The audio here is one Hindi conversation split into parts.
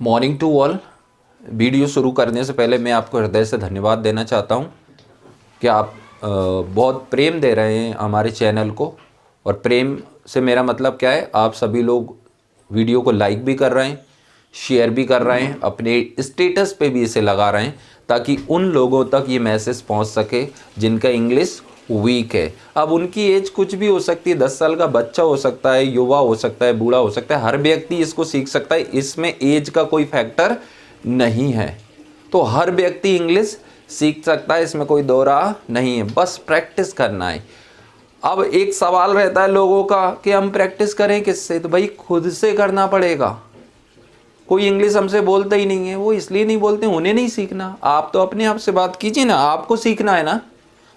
Morning to all. वीडियो शुरू करने से पहले मैं आपको हृदय से धन्यवाद देना चाहता हूं कि आप बहुत प्रेम दे रहे हैं हमारे चैनल को। और प्रेम से मेरा मतलब क्या है, आप सभी लोग वीडियो को लाइक भी कर रहे हैं, शेयर भी कर रहे हैं, अपने स्टेटस पे भी इसे लगा रहे हैं ताकि उन लोगों तक ये मैसेज पहुंच सके जिनका इंग्लिश वीक है। अब उनकी एज कुछ भी हो सकती है, 10 साल का बच्चा हो सकता है, युवा हो सकता है, बूढ़ा हो सकता है, हर व्यक्ति इसको सीख सकता है। इसमें एज का कोई फैक्टर नहीं है, तो हर व्यक्ति इंग्लिश सीख सकता है, इसमें कोई दो राह नहीं है, बस प्रैक्टिस करना है। अब एक सवाल रहता है लोगों का कि हम प्रैक्टिस करें किससे, तो भाई खुद से करना पड़ेगा। कोई इंग्लिश हमसे बोलता ही नहीं है, वो इसलिए नहीं बोलते, उन्हें नहीं सीखना। आप तो अपने आप से बात कीजिए ना, आपको सीखना है ना,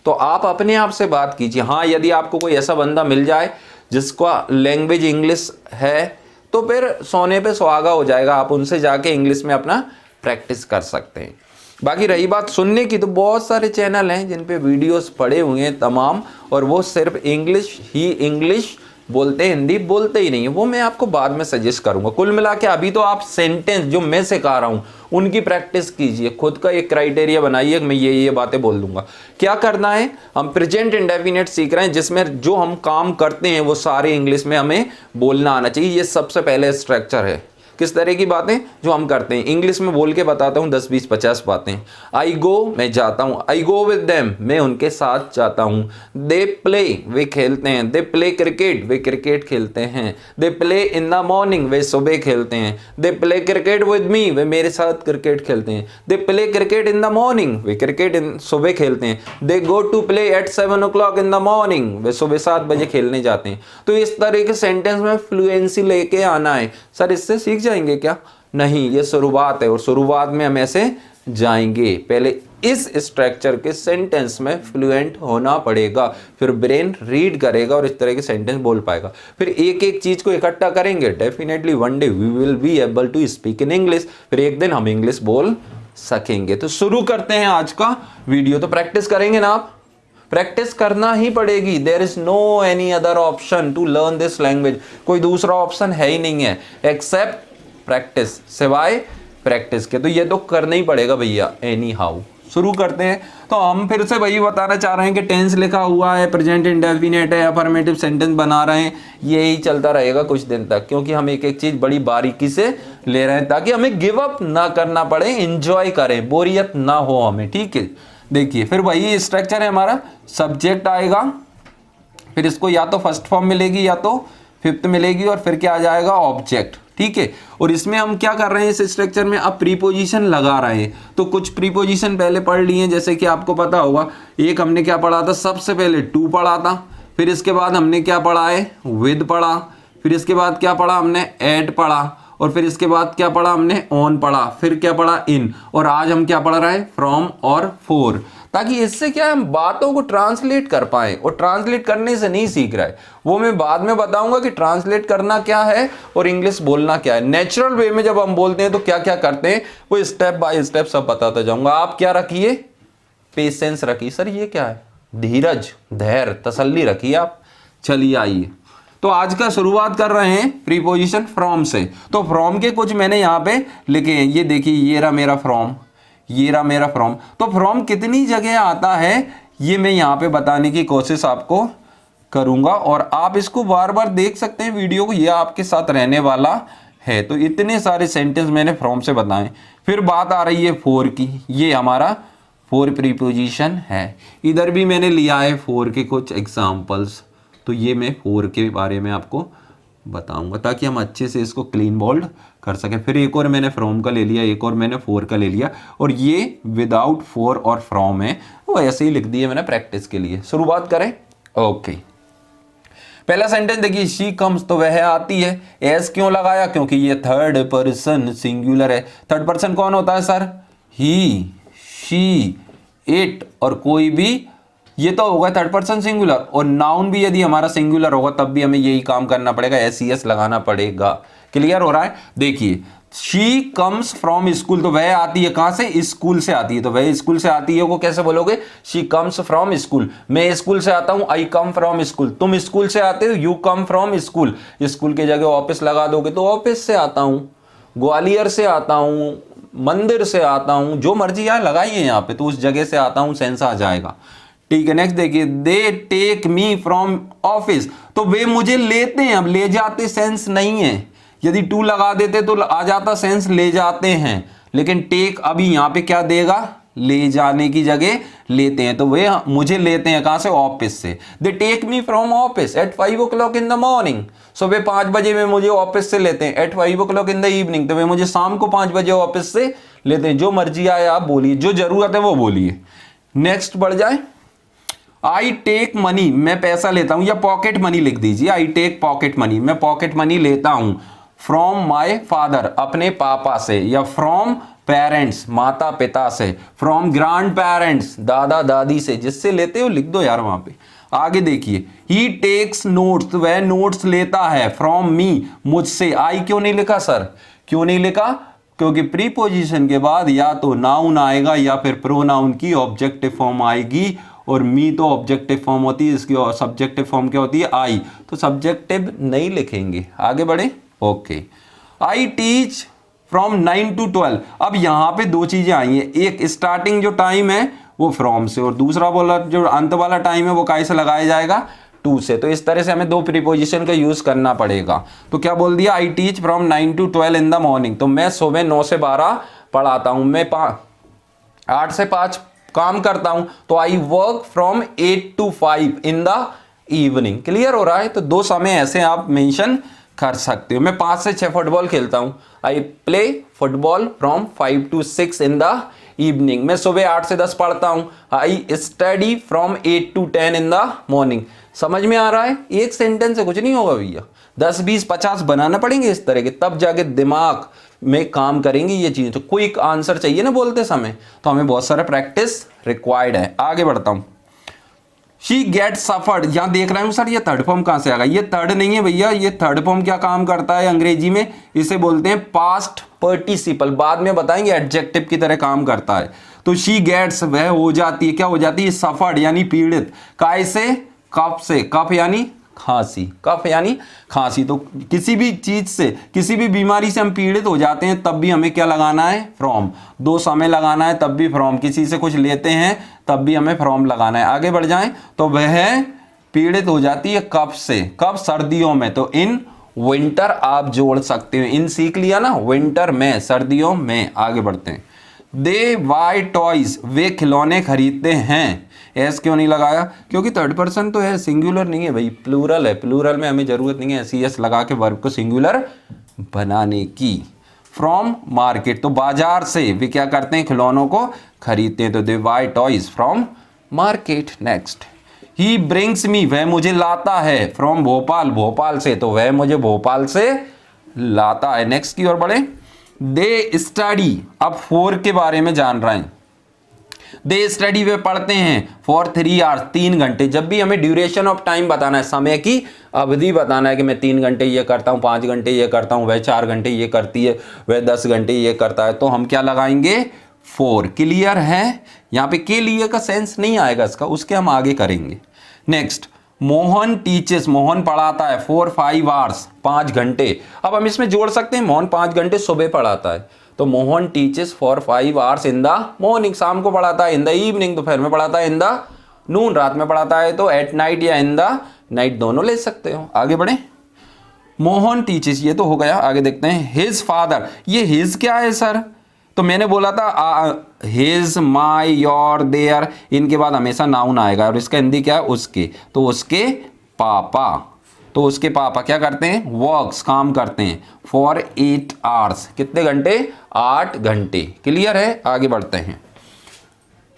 तो आप अपने आप से बात कीजिए। हाँ, यदि आपको कोई ऐसा बंदा मिल जाए जिसका लैंग्वेज इंग्लिश है तो फिर सोने पे सुहागा हो जाएगा, आप उनसे जाके इंग्लिश में अपना प्रैक्टिस कर सकते हैं। बाकी रही बात सुनने की, तो बहुत सारे चैनल हैं जिन पे वीडियोस पड़े हुए हैं तमाम, और वो सिर्फ इंग्लिश ही इंग्लिश बोलते हैं, हिंदी बोलते ही नहीं है। वो मैं आपको बाद में सजेस्ट करूंगा। कुल मिला के अभी तो आप सेंटेंस जो मैं सिखा रहा हूं उनकी प्रैक्टिस कीजिए, खुद का एक क्राइटेरिया बनाइए, मैं ये बातें बोल दूंगा। क्या करना है, हम प्रेजेंट इंडेफिनिट सीख रहे हैं जिसमें जो हम काम करते हैं वो सारे इंग्लिश में हमें बोलना आना चाहिए। ये सबसे पहले स्ट्रक्चर है। किस तरह की बातें जो हम करते हैं इंग्लिश में बोल के बताता हूँ, 10 20 50 बातें। आई गो, मैं जाता हूँ, आई गो विद देम, मैं उनके साथ जाता हूँ। दे प्ले, वे खेलते हैं। दे प्ले क्रिकेट, वे क्रिकेट खेलते हैं। They play in the morning, वे सुबह खेलते हैं। They play cricket with me, वे मेरे साथ क्रिकेट खेलते हैं। They play cricket in the morning, वे क्रिकेट सुबह खेलते हैं। They go to play at 7 o'clock in the morning, वे सुबह 7 बजे खेलने जाते हैं। तो इस तरह के सेंटेंस में फ्लुएंसी लेके आना है। सर इससे सीख जाएंगे क्या? नहीं, ये शुरुआत है और शुरुआत में हम ऐसे जाएंगे। पहले इस स्ट्रक्चर के सेंटेंस में फ्लुएंट होना पड़ेगा, फिर ब्रेन रीड करेगा और इस तरह के सेंटेंस बोल पाएगा। फिर एक एक चीज को इकट्ठा करेंगे, definitely one day we will be able to speak in English. फिर एक दिन हम इंग्लिश बोल सकेंगे। तो शुरू करते हैं आज का वीडियो। तो प्रैक्टिस करेंगे ना आप, प्रैक्टिस करना ही पड़ेगी। There is no any other option to learn this language. कोई दूसरा ऑप्शन है ही नहीं है एक्सेप्ट प्रैक्टिस, सिवाय प्रैक्टिस के। तो ये तो करना ही पड़ेगा भैया, एनी हाउ। शुरू करते हैं। तो हम फिर से वही बताना चाह रहे हैं कि टेंस लिखा हुआ है, प्रेजेंट इंडेफिनिट है, अफर्मेटिव सेंटेंस बना रहे हैं, यही चलता रहेगा कुछ दिन तक, क्योंकि हम एक एक चीज बड़ी बारीकी से ले रहे हैं ताकि हमें गिव अप ना करना पड़े, एंजॉय करें, बोरियत ना हो हमें। ठीक है, देखिए फिर वही स्ट्रक्चर है हमारा। सब्जेक्ट आएगा, फिर इसको या तो फर्स्ट फॉर्म मिलेगी या तो फिफ्थ मिलेगी, और फिर क्या आ जाएगा, ऑब्जेक्ट। ठीक है, और इसमें हम क्या कर रहे हैं, इस स्ट्रक्चर में अब प्रीपोजिशन लगा रहे हैं। तो कुछ प्रीपोजिशन पहले पढ़ लिए, जैसे कि आपको पता होगा, एक हमने क्या पढ़ा था, सबसे पहले टू पढ़ा था, फिर इसके बाद हमने क्या पढ़ा है, विद पढ़ा, फिर इसके बाद क्या पढ़ा हमने, एट पढ़ा, और फिर इसके बाद क्या पढ़ा हमने, ऑन पढ़ा, फिर क्या पढ़ा, इन, और आज हम क्या पढ़ रहे हैं, फ्रॉम और फॉर। ताकि इससे क्या हम बातों को ट्रांसलेट कर पाए, और ट्रांसलेट करने से नहीं सीख रहा है, वो मैं बाद में बताऊंगा कि ट्रांसलेट करना क्या है और इंग्लिश बोलना क्या है। नेचुरल वे में जब हम बोलते हैं तो क्या क्या करते हैं वो स्टेप बाय स्टेप सब बताता जाऊंगा। आप क्या रखिए, पेशेंस रखिए। सर ये क्या है, धीरज, धैर्य, तसल्ली रखिए आप। चलिए आइए, तो आज का शुरुआत कर रहे हैं प्रीपोजिशन फ्रॉम से। तो फ्रॉम के कुछ मैंने यहाँ पे लिखे हैं, ये देखिए, ये रहा मेरा फ्रॉम, ये रहा मेरा फ्रॉम। तो फ्रॉम कितनी जगह आता है ये मैं यहाँ पे बताने की कोशिश आपको करूंगा, और आप इसको बार बार देख सकते हैं वीडियो को, ये आपके साथ रहने वाला है। तो इतने सारे सेंटेंस मैंने फ्रॉम से बताए। फिर बात आ रही है फोर की, ये हमारा फोर प्रीपोजिशन है। इधर भी मैंने लिया है फोर के कुछ एग्जाम्पल्स, तो ये मैं फोर के बारे में आपको बताऊंगा ताकि हम अच्छे से इसको क्लीन बोल्ड कर सकें। फिर एक और मैंने फ्रॉम का ले लिया, एक और मैंने फोर का ले लिया, और ये विदाउट फोर और फ्रॉम है, वो ऐसे ही लिख दिए मैंने प्रैक्टिस के लिए। शुरुआत करें। ओके, पहला सेंटेंस देखिए, शी कम्स, तो वह आती है। एस क्यों लगाया, क्योंकि ये थर्ड पर्सन सिंगुलर है। थर्ड पर्सन कौन होता है सर, ही, शी, इट, और कोई भी, ये तो होगा थर्ड पर्सन सिंगुलर। और नाउन भी यदि हमारा सिंगुलर होगा तब भी हमें यही काम करना पड़ेगा, एस लगाना पड़ेगा। क्लियर हो रहा है? देखिए, शी कम्स फ्रॉम स्कूल, तो वह आती है कहां से, स्कूल से आती है। तो वह स्कूल से आती है को कैसे बोलोगे, शी कम्स फ्रॉम स्कूल। मैं स्कूल से आता हूं, आई कम फ्रॉम स्कूल। तुम स्कूल से आते हो, you come from school. School की जगह ऑफिस लगा दोगे तो ऑफिस से आता हूं। ग्वालियर से आता हूँ, मंदिर से आता हूँ, जो मर्जी यहाँ लगाइए यहाँ पे, तो उस जगह से आता हूँ सेंस आ जाएगा। ठीक है, नेक्स्ट देखिए, they take me from office, तो वे मुझे लेते हैं। अब ले जाते सेंस नहीं है, यदि टू लगा देते तो आ जाता सेंस ले जाते हैं, लेकिन टेक अभी यहाँ पे क्या देगा, ले जाने की जगह लेते हैं, तो वे मुझे लेते हैं कहां से, ऑफिस से। They take me from office at 5 o'clock in the morning, so वे 5 बजे में मुझे ऑफिस से लेते हैं। Eight 5 o'clock in the evening, तो वे मुझे शाम को 5 बजे ऑफिस से लेते हैं। जो मर्जी आए आप बोलिए, जो जरूरत है वो बोलिए। नेक्स्ट बढ़ जाए, आई टेक मनी, मैं पैसा लेता हूं, या पॉकेट मनी लिख दीजिए, आई टेक पॉकेट मनी, मैं पॉकेट मनी लेता हूं। फ्रॉम माई फादर, अपने पापा से, या फ्रॉम पेरेंट्स, माता पिता से, फ्रॉम ग्रैंड पेरेंट्स, दादा दादी से, जिससे लेते हो लिख दो यार वहां पे। आगे देखिए, ही टेक्स नोट्स, वह नोट्स लेता है। फ्रॉम मी, मुझसे। आई क्यों नहीं लिखा सर, क्यों नहीं लिखा, क्योंकि प्रीपोजिशन के बाद या तो नाउन आएगा या फिर प्रोनाउन की ऑब्जेक्टिव फॉर्म आएगी, और मी तो ऑब्जेक्टिव फॉर्म होती है, इसकी सब्जेक्टिव फॉर्म क्या होती है, आई, तो सब्जेक्टिव नहीं लिखेंगे। आगे बढ़े, okay. I teach from 9 to 12, अब यहां पे दो चीजें आई हैं, एक स्टार्टिंग जो टाइम है वो फ्रॉम से, और दूसरा बोला जो अंत वाला टाइम है वो काय से लगाया जाएगा, टू से। तो इस तरह से हमें दो प्रीपोजिशन का यूज करना पड़ेगा। तो क्या बोल दिया, I teach from 9 to 12 in the morning, तो मैं सुबह 9 से 12 पढ़ाता हूं। मैं 8 से 5 काम करता हूं, तो I work from 8 to 5 in the evening. Clear हो रहा है, तो दो समय ऐसे आप मेंशन कर सकते हो। मैं 5 से 6 फुटबॉल खेलता हूं, I play football from 5 to 6 in the evening. मैं सुबह 8 से 10 पढ़ता हूं, I study from 8 to 10 in the morning. समझ में आ रहा है, एक सेंटेंस से कुछ नहीं होगा भैया, 10 20 50 बनाना पड़ेंगे इस तरह के, तब जाके दिमाग में काम करेंगे ये चीज। तो क्विक आंसर चाहिए ना बोलते समय, तो हमें बहुत सारा प्रैक्टिस रिक्वायर्ड है। आगे बढ़ता हूं, शी गेट सफर्ड, यहां देख रहे हूं सर ये थर्ड फॉर्म कहां से आ गया, ये थर्ड नहीं है भैया, ये थर्ड फॉर्म क्या काम करता है अंग्रेजी में, इसे बोलते हैं पास्ट पार्टिसिपल, बाद में बताएंगे एडजेक्टिव की तरह काम करता है। तो शी गेट्स, वह हो जाती है, क्या हो जाती है, सफर्ड यानी पीड़ित, काय से, कफ से, कफ यानी खांसी, कफ यानी खांसी। तो किसी भी चीज से, किसी भी बीमारी से हम पीड़ित हो जाते हैं तब भी हमें क्या लगाना है, फ्रॉम। दो समय लगाना है तब भी फ्रॉम, किसी से कुछ लेते हैं तब भी हमें फ्रॉम लगाना है। आगे बढ़ जाएं, तो वह पीड़ित हो जाती है कफ से, कब, सर्दियों में, तो इन विंटर आप जोड़ सकते हो, इन सीख लिया ना, विंटर में, सर्दियों में। आगे बढ़ते हैं, दे बाय टॉयज, वे खिलौने खरीदते हैं। एस क्यों नहीं लगाया, क्योंकि थर्ड पर्सन तो है, सिंगुलर नहीं है भाई, प्लूरल है, प्लूरल में हमें जरूरत नहीं है ऐसी एस लगा के वर्ब को सिंगुलर बनाने की। फ्रॉम मार्केट, तो बाजार से वे क्या करते हैं, खिलौनों को खरीदते हैं, तो they buy toys from market. Next, he brings me, वह मुझे लाता है। फ्रॉम भोपाल, भोपाल से, तो वह मुझे भोपाल से लाता है। नेक्स्ट की ओर बढ़े, दे स्टडी, अब 4 के बारे में जान रहे हैं। दे स्टडी, वे पढ़ते हैं, फॉर 3 hours, 3 घंटे। जब भी हमें ड्यूरेशन ऑफ टाइम बताना है, समय की अवधि बताना है कि मैं 3 घंटे ये करता हूँ, 5 घंटे ये करता हूँ, वह 4 घंटे ये करती है, वह 10 घंटे ये करता है, तो हम क्या लगाएंगे, 4। क्लियर है, यहाँ पे के लिए का सेंस नहीं आएगा इसका, उसके हम आगे करेंगे। नेक्स्ट, मोहन टीचेस, मोहन पढ़ाता है, 4-5 hours, 5 घंटे। अब हम इसमें जोड़ सकते हैं, मोहन 5 घंटे सुबह पढ़ाता है, तो Mohan teaches for 5 hours in the morning, शाम को पढ़ाता है, इन द इवनिंग दोपहर में पढ़ाता है, इन द नून रात में पढ़ाता है, तो एट नाइट या इन द नाइट दोनों ले सकते हो। आगे बढ़े, मोहन टीचेस, ये तो हो गया। आगे देखते हैं, हिज फादर, ये हिज क्या है सर, तो मैंने बोला था हिज, माई, योर, देयर, इनके बाद हमेशा नाउन आएगा, और इसका हिंदी क्या है, उसके, तो उसके पापा, तो उसके पापा क्या करते हैं, वर्क्स, काम करते हैं, फॉर 8 hours, कितने घंटे, 8 घंटे। क्लियर है, आगे बढ़ते हैं।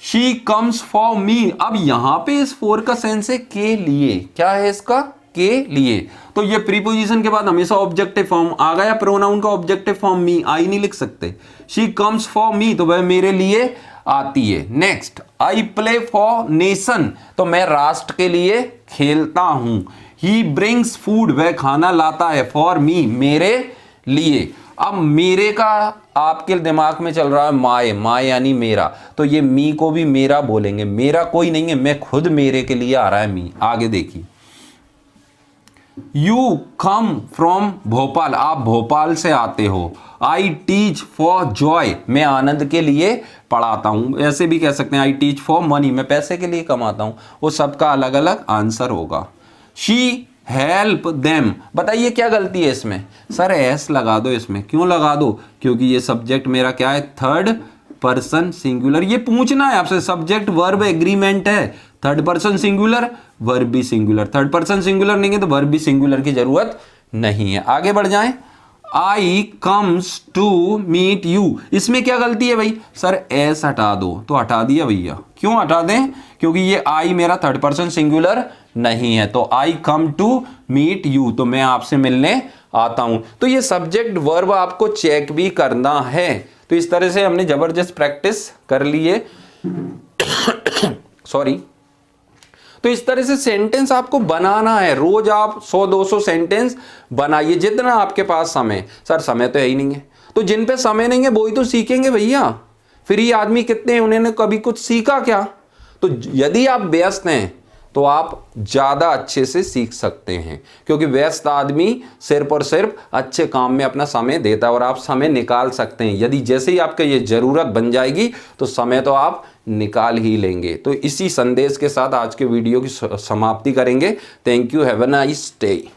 शी कम्स फॉर मी, अब यहां पे इस 4 का सेंस है के लिए, क्या है इसका, के लिए, तो ये प्रीपोजिशन के बाद हमेशा ऑब्जेक्टिव फॉर्म आ गया, प्रोनाउन का ऑब्जेक्टिव फॉर्म मी, आई नहीं लिख सकते। शी कम्स फॉर मी, तो वह मेरे लिए आती है। Next, I play for nation, तो मैं राष्ट्र के लिए खेलता हूं। ही ब्रिंग्स फूड, वह खाना लाता है, फॉर मी, मेरे लिए। अब मेरे का आपके दिमाग में चल रहा है माय, माय यानी मेरा, तो ये मी को भी मेरा बोलेंगे, मेरा कोई नहीं है, मैं खुद मेरे के लिए आ रहा है मी। आगे देखिए, यू कम फ्रॉम भोपाल, आप भोपाल से आते हो। आई टीच फॉर जॉय, मैं आनंद के लिए पढ़ाता हूं। ऐसे भी कह सकते हैं आई टीच फॉर मनी, मैं पैसे के लिए कमाता हूं। वो सबका अलग अलग आंसर होगा। शी हेल्प देम, बताइए क्या गलती है इसमें? सर एस लगा दो इसमें, क्यों लगा दो? क्योंकि ये सब्जेक्ट मेरा क्या है, थर्ड पर्सन सिंगुलर। ये पूछना है आपसे, सब्जेक्ट वर्ब एग्रीमेंट है, थर्ड पर्सन सिंगुलर वर्ब भी सिंगुलर। थर्ड पर्सन सिंगुलर नहीं है तो वर्ब भी सिंगुलर की जरूरत नहीं है। आगे बढ़ जाएं। आई कम्स टू मीट यू, इसमें क्या गलती है भाई? सर एस हटा दो, तो हटा दिया भैया। क्यों हटा दें? क्योंकि ये आई मेरा थर्ड पर्सन सिंगुलर नहीं है। तो आई कम टू मीट यू, तो मैं आपसे मिलने आता हूं। तो ये सब्जेक्ट वर्ब आपको चेक भी करना है। तो इस तरह से हमने जबरदस्त प्रैक्टिस कर ली है। सॉरी। तो इस तरह से सेंटेंस आपको बनाना है। रोज आप 100-200 सेंटेंस बनाइए, जितना आपके पास समय। सर समय तो है ही नहीं है, तो जिन पे समय नहीं है वो ही तो सीखेंगे भैया। फ्री आदमी कितने हैं, उन्होंने कभी कुछ सीखा क्या? तो यदि आप व्यस्त हैं तो आप ज़्यादा अच्छे से सीख सकते हैं, क्योंकि व्यस्त आदमी सिर्फ और सिर्फ अच्छे काम में अपना समय देता है और आप समय निकाल सकते हैं। यदि जैसे ही आपका ये ज़रूरत बन जाएगी तो समय तो आप निकाल ही लेंगे। तो इसी संदेश के साथ आज के वीडियो की समाप्ति करेंगे। Thank you, have a nice day.